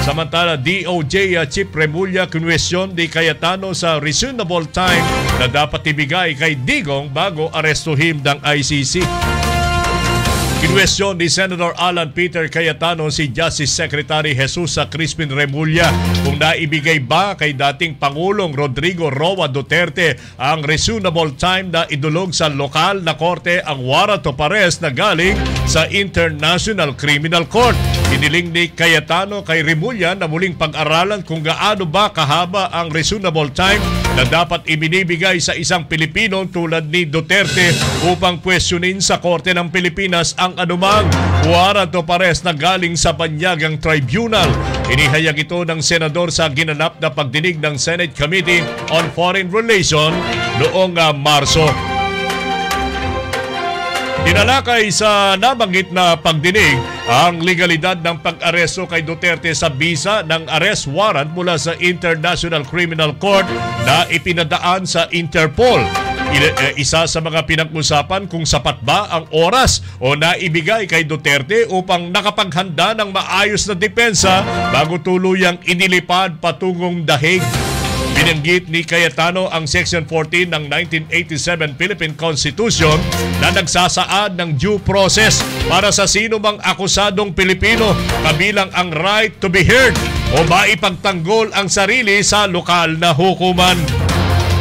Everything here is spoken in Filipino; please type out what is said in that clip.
Samantala, DOJ Chief Remulla kinwestiyon ni Cayetano sa reasonable time na dapat ibigay kay Digong bago arestuhin ng ICC. Kinwestiyon ni Senator Alan Peter Cayetano si Justice Secretary Jesus Crispin Remulla kung naibigay ba kay dating Pangulong Rodrigo Roa Duterte ang reasonable time na idulog sa lokal na korte ang warrant of arrest na galing sa International Criminal Court. Hiniling ni Cayetano kay Remulla na muling pag-aralan kung gaano ba kahaba ang reasonable time na dapat ibinibigay sa isang Pilipino tulad ni Duterte upang questionin sa Korte ng Pilipinas ang anumang warrant of arrest na galing sa banyagang tribunal. Inihayag ito ng senador sa ginanap na pagdinig ng Senate Committee on Foreign Relations noong Marso. Tinalakay sa nabanggit na pagdinig ang legalidad ng pag-aresto kay Duterte sa bisa ng arrest warrant mula sa International Criminal Court na ipinadaan sa Interpol. Isa sa mga pinag-usapan kung sapat ba ang oras o naibigay kay Duterte upang nakapaghanda ng maayos na depensa bago tuluyang inilipad patungong dahig. Binanggit ni Cayetano ang Section 14 ng 1987 Philippine Constitution na nagsasaad ng due process para sa sino mang akusadong Pilipino, kabilang ang right to be heard o maipagtanggol ang sarili sa lokal na hukuman.